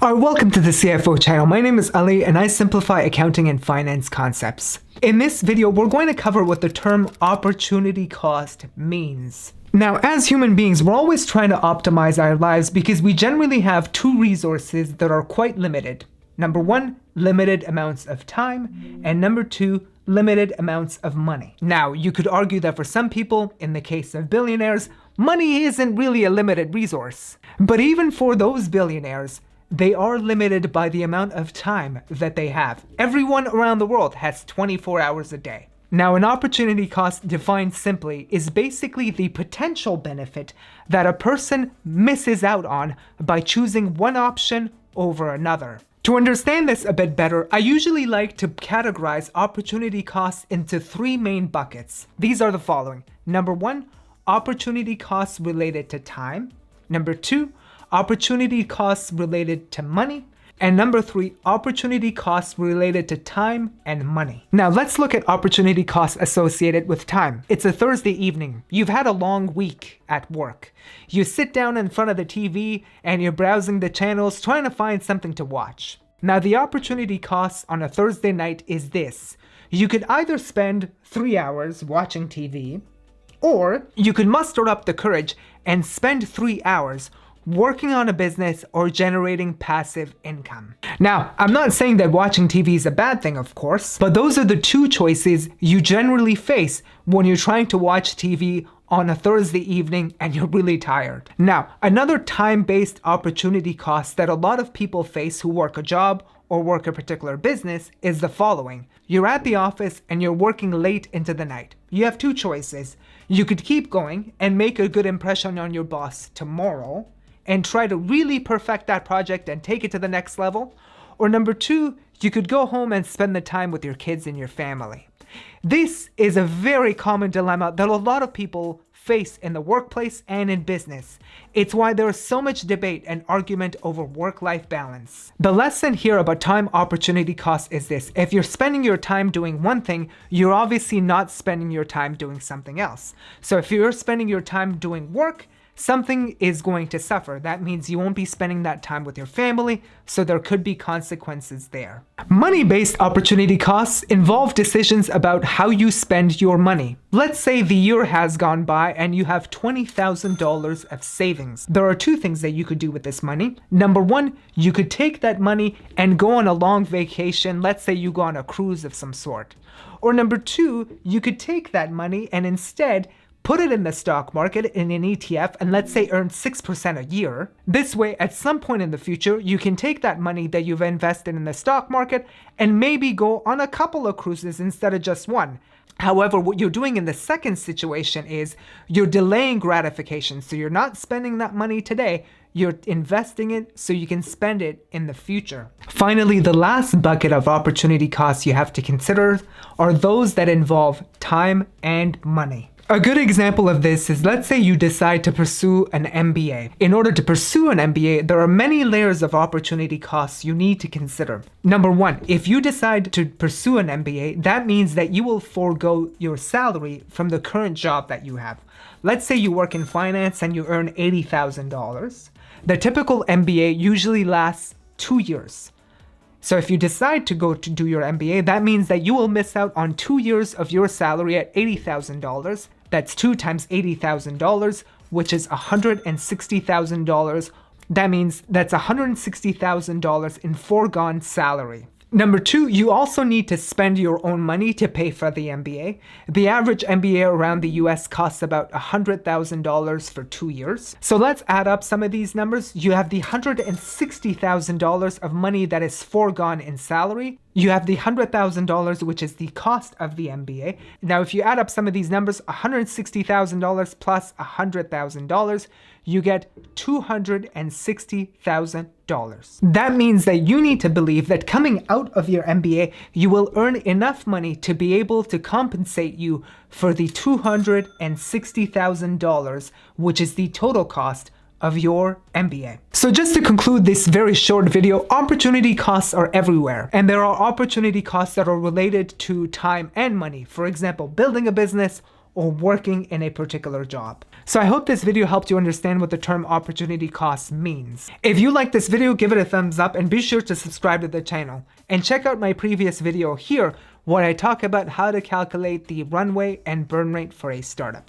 Alright, welcome to the CFO channel. My name is Ali and I simplify accounting and finance concepts. In this video, we're going to cover what the term opportunity cost means. Now, as human beings, we're always trying to optimize our lives because we generally have two resources that are quite limited. Number one, limited amounts of time, and number two, limited amounts of money. Now, you could argue that for some people, in the case of billionaires, money isn't really a limited resource. But even for those billionaires, they are limited by the amount of time that they have. Everyone around the world has 24 hours a day. Now, an opportunity cost, defined simply, is basically the potential benefit that a person misses out on by choosing one option over another. To understand this a bit better, I usually like to categorize opportunity costs into three main buckets. These are the following. Number one, opportunity costs related to time. Number two, opportunity costs related to money. And number three, opportunity costs related to time and money. Now let's look at opportunity costs associated with time. It's a Thursday evening. You've had a long week at work. You sit down in front of the TV and you're browsing the channels trying to find something to watch. Now the opportunity costs on a Thursday night is this. You could either spend 3 hours watching TV, or you could muster up the courage and spend 3 hours working on a business or generating passive income. Now, I'm not saying that watching TV is a bad thing, of course, but those are the two choices you generally face when you're trying to watch TV on a Thursday evening and you're really tired. Now, another time-based opportunity cost that a lot of people face who work a job or work a particular business is the following. You're at the office and you're working late into the night. You have two choices. You could keep going and make a good impression on your boss tomorrow and try to really perfect that project and take it to the next level. Or number two, you could go home and spend the time with your kids and your family. This is a very common dilemma that a lot of people face in the workplace and in business. It's why there is so much debate and argument over work-life balance. The lesson here about time opportunity cost is this. If you're spending your time doing one thing, you're obviously not spending your time doing something else. So if you're spending your time doing work, something is going to suffer. That means you won't be spending that time with your family, so there could be consequences there. Money-based opportunity costs involve decisions about how you spend your money. Let's say the year has gone by and you have $20,000 of savings. There are two things that you could do with this money. Number one, you could take that money and go on a long vacation. Let's say you go on a cruise of some sort. Or number two, you could take that money and instead put it in the stock market in an ETF and let's say earn 6% a year. This way, at some point in the future, you can take that money that you've invested in the stock market and maybe go on a couple of cruises instead of just one. However, what you're doing in the second situation is you're delaying gratification. So you're not spending that money today, you're investing it so you can spend it in the future. Finally, the last bucket of opportunity costs you have to consider are those that involve time and money. A good example of this is, let's say you decide to pursue an MBA. In order to pursue an MBA, there are many layers of opportunity costs you need to consider. Number one, if you decide to pursue an MBA, that means that you will forego your salary from the current job that you have. Let's say you work in finance and you earn $80,000. The typical MBA usually lasts 2 years. So if you decide to go to do your MBA, that means that you will miss out on 2 years of your salary at $80,000. That's 2 times $80,000, which is $160,000. That means that's $160,000 in foregone salary. Number two, you also need to spend your own money to pay for the MBA. The average MBA around the US costs about $100,000 for 2 years. So let's add up some of these numbers. You have the $160,000 of money that is foregone in salary. You have the $100,000, which is the cost of the MBA. Now, if you add up some of these numbers, $160,000 plus $100,000, you get $260,000. That means that you need to believe that coming out of your MBA, you will earn enough money to be able to compensate you for the $260,000, which is the total cost of your MBA. So just to conclude this very short video, opportunity costs are everywhere. And there are opportunity costs that are related to time and money. For example, building a business or working in a particular job. So I hope this video helped you understand what the term opportunity cost means. If you like this video, give it a thumbs up and be sure to subscribe to the channel. And check out my previous video here where I talk about how to calculate the runway and burn rate for a startup.